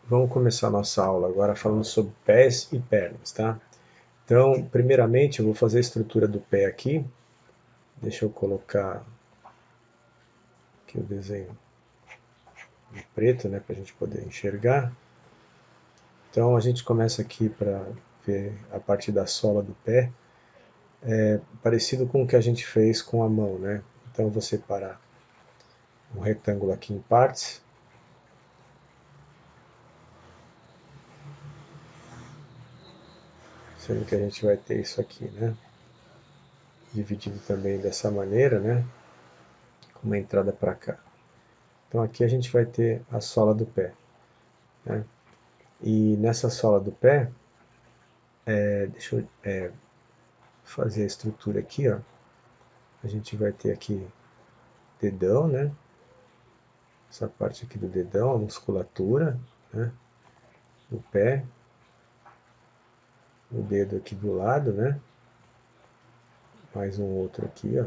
Vamos começar a nossa aula agora falando sobre pés e pernas, tá? Então, primeiramente eu vou fazer a estrutura do pé aqui. Deixa eu colocar aqui o desenho em preto, né, para a gente poder enxergar. Então a gente começa aqui para ver a parte da sola do pé, parecido com o que a gente fez com a mão, né? Então eu vou separar um retângulo aqui em partes, sendo que a gente vai ter isso aqui, né? Dividido também dessa maneira, né? Com uma entrada para cá. Então aqui a gente vai ter a sola do pé, né? E nessa sola do pé, deixa eu fazer a estrutura aqui, ó. A gente vai ter aqui dedão, né? Essa parte aqui do dedão, a musculatura, né? Do pé, o dedo aqui do lado, né? Mais um outro aqui, ó.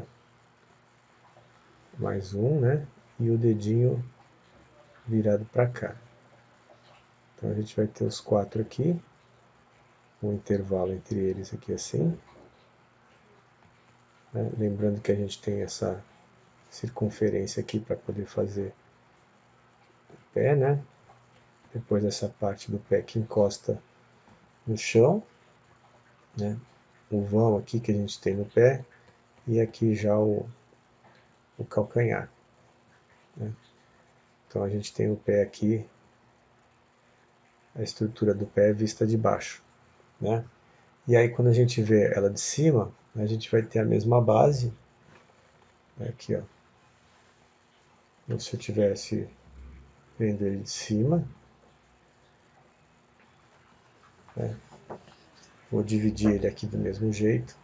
Mais um, né? E o dedinho virado para cá. Então a gente vai ter os quatro aqui, um intervalo entre eles aqui assim. Né? Lembrando que a gente tem essa circunferência aqui para poder fazer o pé, né? Depois essa parte do pé que encosta no chão, né? O vão aqui que a gente tem no pé e aqui já o calcanhar, né? Então a gente tem o pé aqui, a estrutura do pé vista de baixo, né? E aí quando a gente vê ela de cima, a gente vai ter a mesma base, né? Aqui, ó. Como se eu estivesse vendo ele de cima, né? Vou dividir ele aqui do mesmo jeito,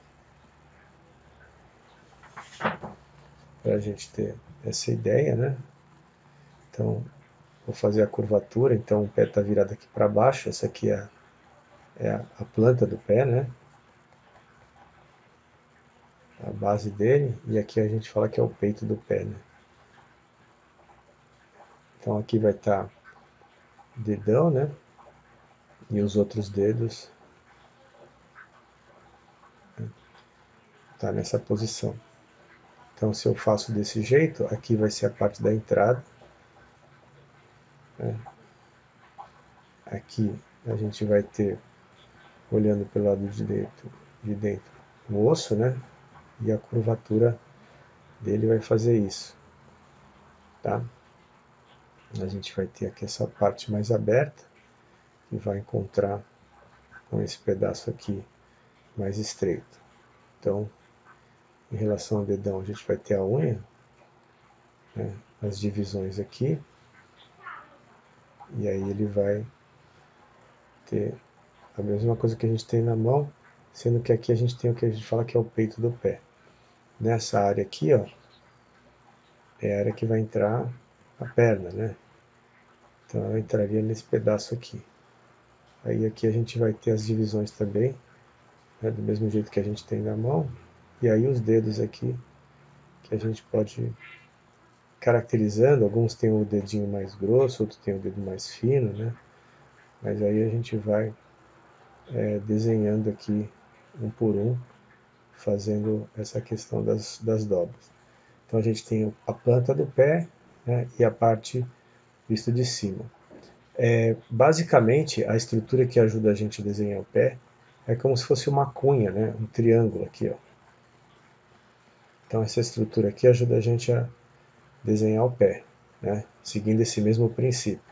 para a gente ter essa ideia, né? Então, vou fazer a curvatura, então o pé está virado aqui para baixo, essa aqui é a planta do pé, né? A base dele, e aqui a gente fala que é o peito do pé, né? Então aqui vai estar o dedão, né? E os outros dedos tá nessa posição. Então se eu faço desse jeito, aqui vai ser a parte da entrada, né? Aqui a gente vai ter, olhando pelo lado de dentro, o osso, né? E a curvatura dele vai fazer isso, tá? A gente vai ter aqui essa parte mais aberta, que vai encontrar com esse pedaço aqui mais estreito. Então, em relação ao dedão, a gente vai ter a unha, né, as divisões aqui, e aí ele vai ter a mesma coisa que a gente tem na mão, sendo que aqui a gente tem o que a gente fala que é o peito do pé. Nessa área aqui, ó, é a área que vai entrar a perna, né? Então ela entraria nesse pedaço aqui. Aí aqui a gente vai ter as divisões também, né, do mesmo jeito que a gente tem na mão, e aí os dedos aqui, que a gente pode caracterizando, alguns têm o dedinho mais grosso, outros têm o dedo mais fino, né? Mas aí a gente vai desenhando aqui um por um, fazendo essa questão das dobras. Então a gente tem a planta do pé, né, e a parte vista de cima. Basicamente, a estrutura que ajuda a gente a desenhar o pé é como se fosse uma cunha, né, um triângulo aqui, ó. Então essa estrutura aqui ajuda a gente a desenhar o pé, né, seguindo esse mesmo princípio.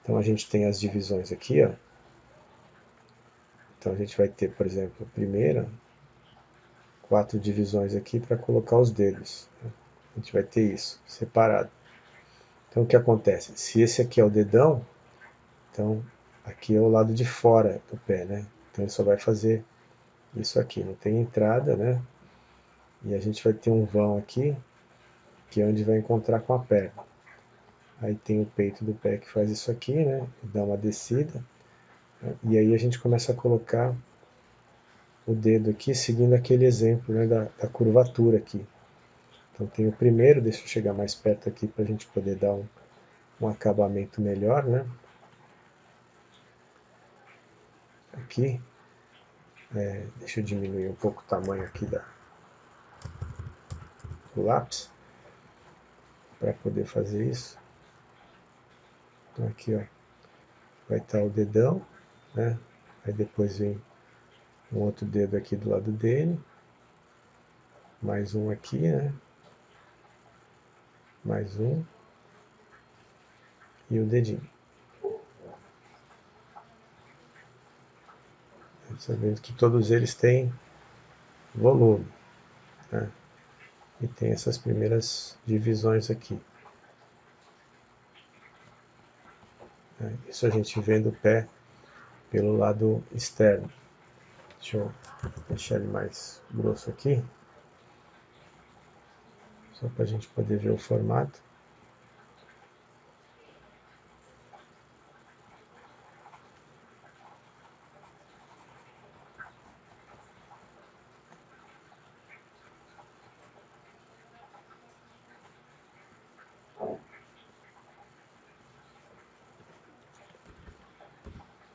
Então a gente tem as divisões aqui, ó. Então a gente vai ter, por exemplo, a primeira, 4 divisões aqui para colocar os dedos, né? A gente vai ter isso, separado. Então o que acontece? Se esse aqui é o dedão, então aqui é o lado de fora do pé, né? Então ele só vai fazer isso aqui, não tem entrada, né? E a gente vai ter um vão aqui, que é onde vai encontrar com a perna. Aí tem o peito do pé que faz isso aqui, né? Dá uma descida, né? E aí a gente começa a colocar o dedo aqui, seguindo aquele exemplo, né, da curvatura aqui. Então tem o primeiro, deixa eu chegar mais perto aqui para a gente poder dar um acabamento melhor, né? aqui. Deixa eu diminuir um pouco o tamanho aqui do lápis para poder fazer isso. Então aqui, ó, vai estar o dedão, né? Aí depois vem um outro dedo aqui do lado dele, mais um aqui, né? Mais um e o dedinho. Sabendo que todos eles têm volume, né? E tem essas primeiras divisões aqui. Isso a gente vendo o pé pelo lado externo. Deixa eu deixar ele mais grosso aqui, só para a gente poder ver o formato.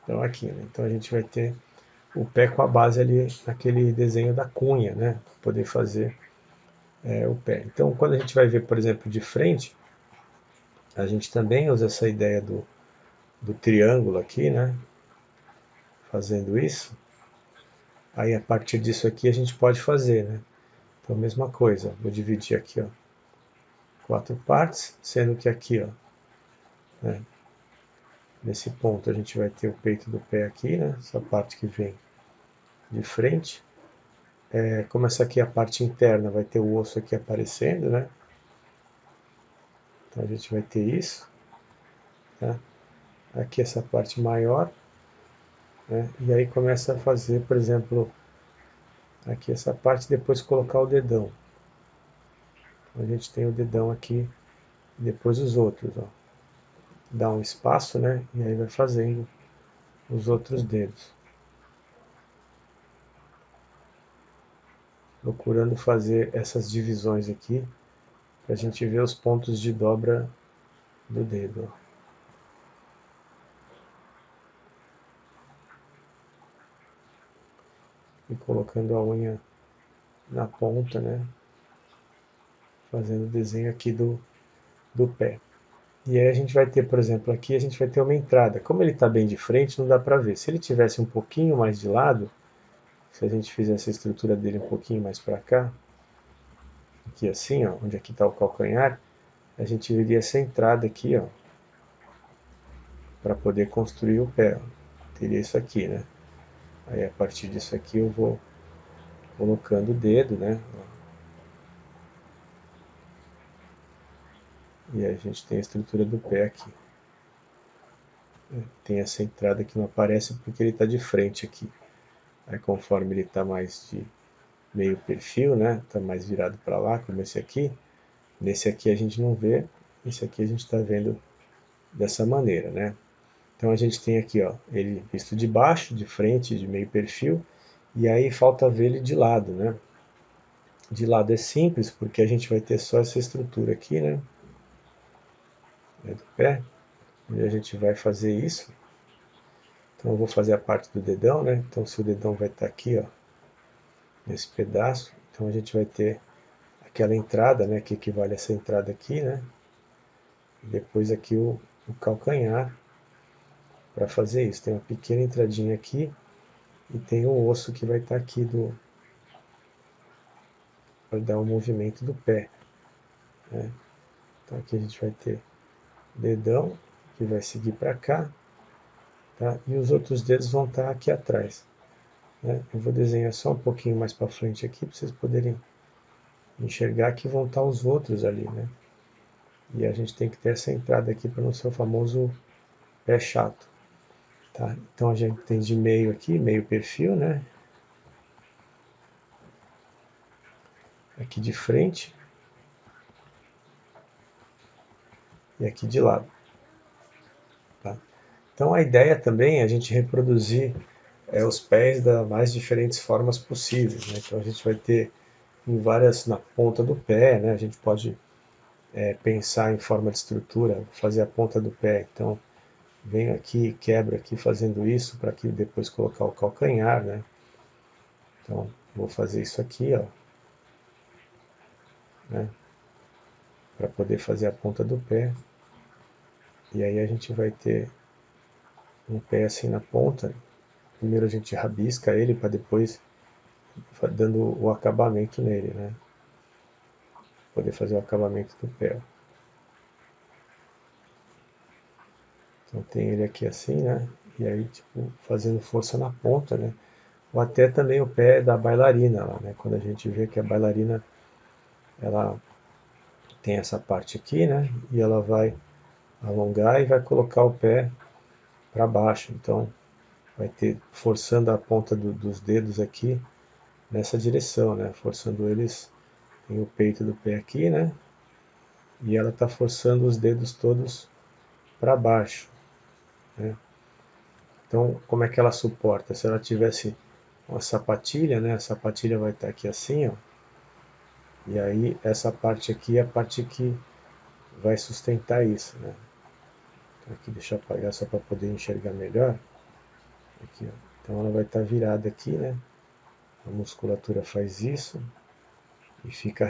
Então aqui, né? Então a gente vai ter o pé com a base ali naquele desenho da cunha, né? Para poder fazer o pé. Então quando a gente vai ver, por exemplo, de frente, a gente também usa essa ideia do triângulo aqui, né? Fazendo isso. Aí a partir disso aqui a gente pode fazer, né? Então mesma coisa, vou dividir aqui, ó, 4 partes, sendo que aqui, ó, né, nesse ponto a gente vai ter o peito do pé aqui, né? Essa parte que vem de frente. Como essa aqui é a parte interna, vai ter o osso aqui aparecendo, né? Então a gente vai ter isso, tá? Aqui essa parte maior, né? E aí começa a fazer, por exemplo, aqui essa parte, depois colocar o dedão. Então a gente tem o dedão aqui, depois os outros, ó. Dá um espaço, né? E aí vai fazendo os outros dedos. Procurando fazer essas divisões aqui, para a gente ver os pontos de dobra do dedo. E colocando a unha na ponta, né? Fazendo o desenho aqui do pé. E aí a gente vai ter, por exemplo, aqui a gente vai ter uma entrada. Como ele está bem de frente, não dá para ver. Se ele tivesse um pouquinho mais de lado, se a gente fizesse a estrutura dele um pouquinho mais para cá, aqui assim, ó, onde aqui está o calcanhar, a gente veria essa entrada aqui, ó, para poder construir o pé. Ó. Teria isso aqui, né? Aí a partir disso aqui eu vou colocando o dedo, né? E aí a gente tem a estrutura do pé aqui. Tem essa entrada que não aparece porque ele está de frente aqui. Aí conforme ele está mais de meio perfil, né? Está mais virado para lá, como esse aqui. Nesse aqui a gente não vê, esse aqui a gente está vendo dessa maneira, né? Então a gente tem aqui, ó, ele visto de baixo, de frente, de meio perfil, e aí falta ver ele de lado, né? De lado é simples, porque a gente vai ter só essa estrutura aqui, né? Do pé, onde a gente vai fazer isso. Então eu vou fazer a parte do dedão, né? Então se o dedão vai estar aqui, ó, nesse pedaço, então a gente vai ter aquela entrada, né, que equivale a essa entrada aqui, né? E depois aqui o calcanhar para fazer isso. Tem uma pequena entradinha aqui e tem o osso que vai estar aqui para dar o movimento do pé, né? Então aqui a gente vai ter o dedão que vai seguir para cá, tá? E os outros dedos vão estar aqui atrás, né? Eu vou desenhar só um pouquinho mais para frente aqui para vocês poderem enxergar que vão estar os outros ali, né? E a gente tem que ter essa entrada aqui para não ser o famoso pé chato. Tá? Então a gente tem de meio aqui, meio perfil, né? Aqui de frente e aqui de lado. Tá? Então a ideia também é a gente reproduzir os pés das mais diferentes formas possíveis. Né? Então a gente vai ter em várias na ponta do pé, né? A gente pode pensar em forma de estrutura, fazer a ponta do pé. Então venho aqui, quebro aqui fazendo isso, para aqui depois colocar o calcanhar, né? Então, vou fazer isso aqui, ó, né? Para poder fazer a ponta do pé. E aí a gente vai ter um pé assim na ponta. Primeiro a gente rabisca ele para depois dando o acabamento nele, né? Poder fazer o acabamento do pé. Então tem ele aqui assim, né? E aí, tipo, fazendo força na ponta, né? Ou até também o pé da bailarina lá, né? Quando a gente vê que a bailarina, ela tem essa parte aqui, né? E ela vai alongar e vai colocar o pé para baixo. Então, vai ter forçando a ponta dos dedos aqui nessa direção, né? Forçando eles, tem o peito do pé aqui, né? E ela está forçando os dedos todos para baixo, né? Então, como é que ela suporta? Se ela tivesse uma sapatilha, né? A sapatilha vai estar aqui assim, ó. E aí essa parte aqui é a parte que vai sustentar isso, né? Então, aqui deixa eu apagar só para poder enxergar melhor. Aqui, ó. Então ela vai estar virada aqui, né? A musculatura faz isso e fica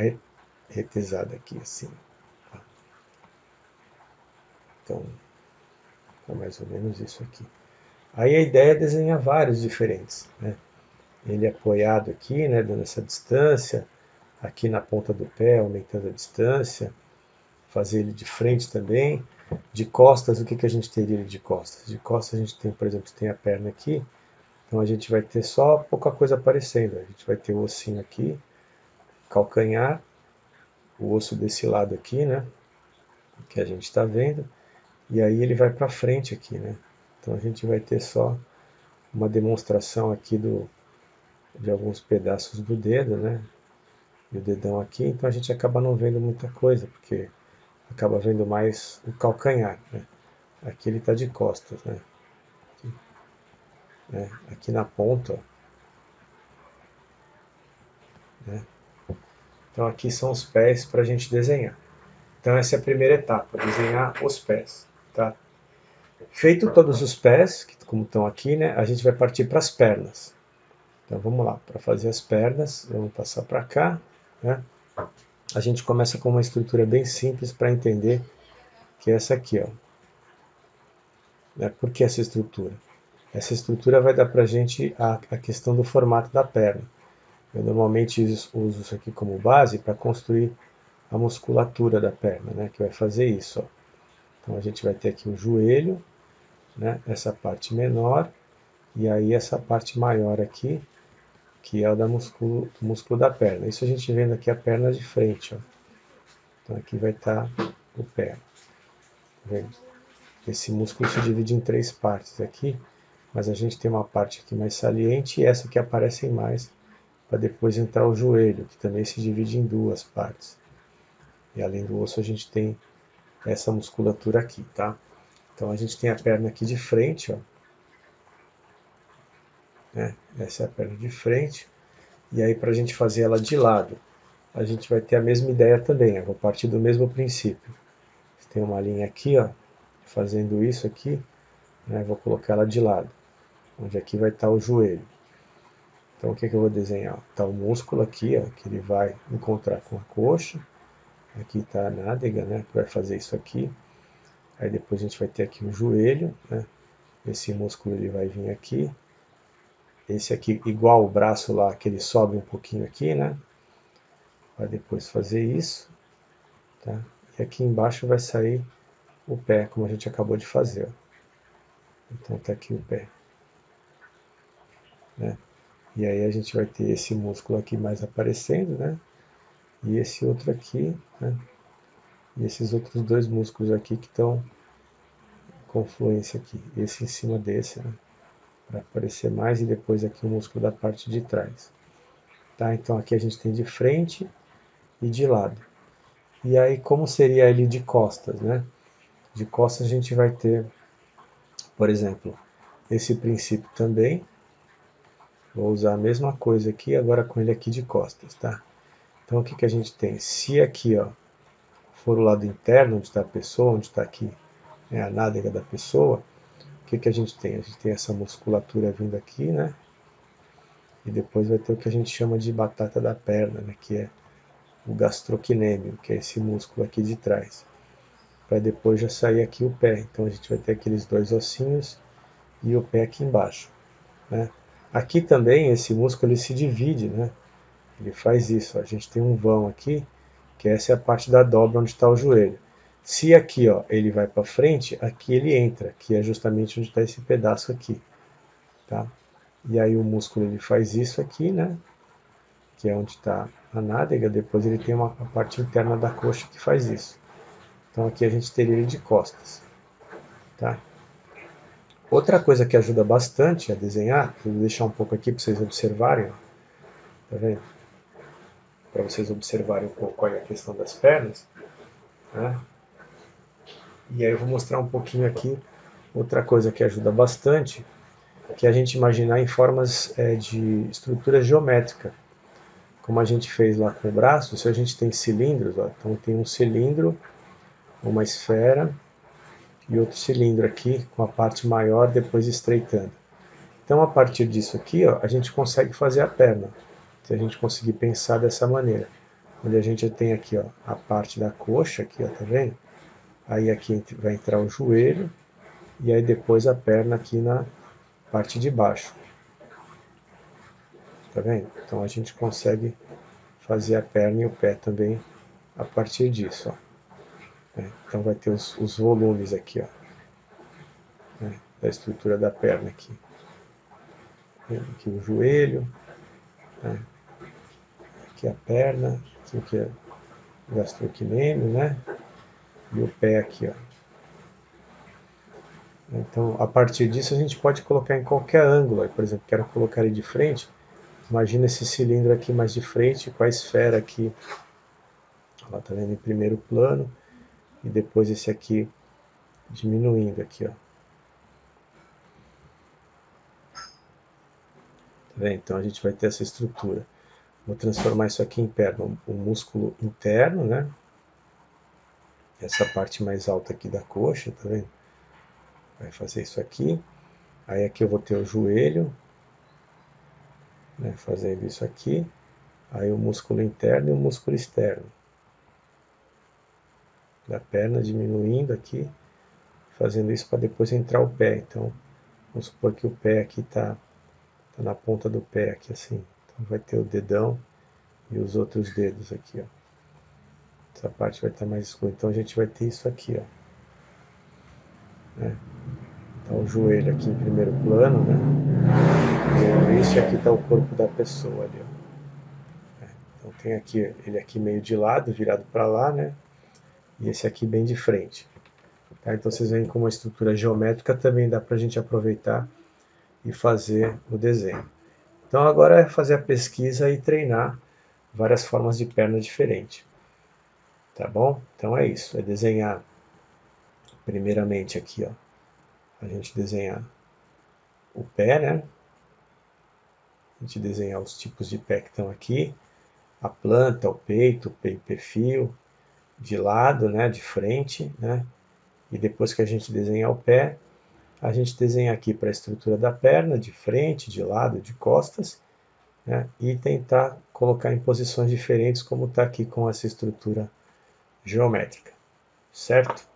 retesada aqui assim. Então, é mais ou menos isso aqui. Aí a ideia é desenhar vários diferentes, né? Ele apoiado aqui, né, dando essa distância, aqui na ponta do pé, aumentando a distância, fazer ele de frente também. De costas, o que, que a gente teria de costas? De costas a gente tem, por exemplo, tem a perna aqui, então a gente vai ter só pouca coisa aparecendo. A gente vai ter o ossinho aqui, calcanhar, o osso desse lado aqui, né, que a gente está vendo, e aí ele vai para frente aqui, né. Então a gente vai ter só uma demonstração aqui de alguns pedaços do dedo, né, e o dedão aqui, então a gente acaba não vendo muita coisa, porque acaba vendo mais o calcanhar, né. Aqui ele está de costas, né. Aqui na ponta, né? Então aqui são os pés para a gente desenhar. Então essa é a primeira etapa, desenhar os pés, tá? Feito todos os pés, como estão aqui, né? A gente vai partir para as pernas. Então vamos lá, para fazer as pernas, vamos passar para cá, né? A gente começa com uma estrutura bem simples para entender que é essa aqui, ó. Né? Por que essa estrutura? Essa estrutura vai dar para a gente a questão do formato da perna. Eu normalmente uso isso aqui como base para construir a musculatura da perna, né, que vai fazer isso. Ó. Então a gente vai ter aqui o joelho, né, essa parte menor, e aí essa parte maior aqui, que é o do músculo da perna. Isso a gente vendo aqui a perna de frente. Ó. Então aqui vai estar o pé. Tá vendo? Esse músculo se divide em três partes aqui, mas a gente tem uma parte aqui mais saliente e essa que aparecem mais, para depois entrar o joelho, que também se divide em duas partes. E além do osso a gente tem essa musculatura aqui, tá? Então a gente tem a perna aqui de frente, ó. Né? Essa é a perna de frente. E aí para a gente fazer ela de lado, a gente vai ter a mesma ideia também. Eu vou partir do mesmo princípio. Tem uma linha aqui, ó, fazendo isso aqui, né? Vou colocar ela de lado, onde aqui vai estar o joelho. Então o que, que eu vou desenhar? Está o músculo aqui, ó, que ele vai encontrar com a coxa. Aqui está a nádega, né, que vai fazer isso aqui. Aí depois a gente vai ter aqui o joelho, né? Esse músculo ele vai vir aqui. Esse aqui, igual o braço lá, que ele sobe um pouquinho aqui, né? Vai depois fazer isso, tá? E aqui embaixo vai sair o pé, como a gente acabou de fazer. Ó. Então tá aqui o pé, né? E aí a gente vai ter esse músculo aqui mais aparecendo, né? E esse outro aqui, né? E esses outros dois músculos aqui que estão com fluência aqui. Esse em cima desse, né? Para aparecer mais e depois aqui o músculo da parte de trás. Tá? Então aqui a gente tem de frente e de lado. E aí como seria ele de costas, né? De costas a gente vai ter, por exemplo, esse princípio também. Vou usar a mesma coisa aqui, agora com ele aqui de costas, tá? Então o que, que a gente tem? Se aqui, ó, for o lado interno, onde está a pessoa, onde está aqui, né, a nádega da pessoa, que a gente tem? A gente tem essa musculatura vindo aqui, né? E depois vai ter o que a gente chama de batata da perna, né? Que é o gastrocnêmio, que é esse músculo aqui de trás. Para depois já sair aqui o pé. Então a gente vai ter aqueles dois ossinhos e o pé aqui embaixo, né? Aqui também esse músculo ele se divide, né? Ele faz isso. Ó. A gente tem um vão aqui, que essa é a parte da dobra onde está o joelho. Se aqui ó, ele vai para frente, aqui ele entra, que é justamente onde está esse pedaço aqui. Tá? E aí o músculo ele faz isso aqui, né? Que é onde está a nádega. Depois ele tem a parte interna da coxa que faz isso. Então aqui a gente teria ele de costas. Tá? Outra coisa que ajuda bastante a desenhar, vou deixar um pouco aqui para vocês observarem, ó. Tá vendo? Para vocês observarem um pouco aí a questão das pernas, né? E aí eu vou mostrar um pouquinho aqui outra coisa que ajuda bastante, que é a gente imaginar em formas de estrutura geométrica. Como a gente fez lá com o braço, se a gente tem cilindros, ó, então tem um cilindro, uma esfera e outro cilindro aqui com a parte maior depois estreitando. Então a partir disso aqui, ó, a gente consegue fazer a perna, se a gente conseguir pensar dessa maneira. Onde a gente tem aqui ó, a parte da coxa, aqui, ó, tá vendo? Aí aqui vai entrar o joelho e aí depois a perna aqui na parte de baixo. Tá vendo? Então a gente consegue fazer a perna e o pé também a partir disso. Ó. Então vai ter os volumes aqui, ó, né, da estrutura da perna aqui. Aqui o joelho, né, aqui a perna, aqui o que é o gastrocnêmio, né? E o pé aqui, ó. Então, a partir disso, a gente pode colocar em qualquer ângulo. Por exemplo, quero colocar ele de frente. Imagina esse cilindro aqui mais de frente, com a esfera aqui. Ela tá vendo em primeiro plano. E depois esse aqui diminuindo aqui, ó. Tá vendo? Então, a gente vai ter essa estrutura. Vou transformar isso aqui em perna. O músculo interno, né? Essa parte mais alta aqui da coxa, tá vendo? Vai fazer isso aqui. Aí aqui eu vou ter o joelho, né, fazendo isso aqui. Aí o músculo interno e o músculo externo. Da perna diminuindo aqui, fazendo isso para depois entrar o pé. Então, vamos supor que o pé aqui tá na ponta do pé aqui assim. Então vai ter o dedão e os outros dedos aqui, ó. Essa parte vai estar mais escura. Então a gente vai ter isso aqui, ó. Né? Então o joelho aqui em primeiro plano, né? Isso e aqui está o corpo da pessoa ali, ó. Então tem aqui ele aqui meio de lado, virado para lá, né? E esse aqui bem de frente. Tá? Então vocês veem como a estrutura geométrica também dá para a gente aproveitar e fazer o desenho. Então agora é fazer a pesquisa e treinar várias formas de perna diferentes. Tá bom? Então é isso, é desenhar primeiramente aqui, ó, a gente desenhar o pé, né? A gente desenhar os tipos de pé que estão aqui, a planta, o peito, o perfil, de lado, né, de frente, né? E depois que a gente desenhar o pé, a gente desenha aqui para a estrutura da perna, de frente, de lado, de costas, né? E tentar colocar em posições diferentes, como está aqui com essa estrutura geométrica, certo?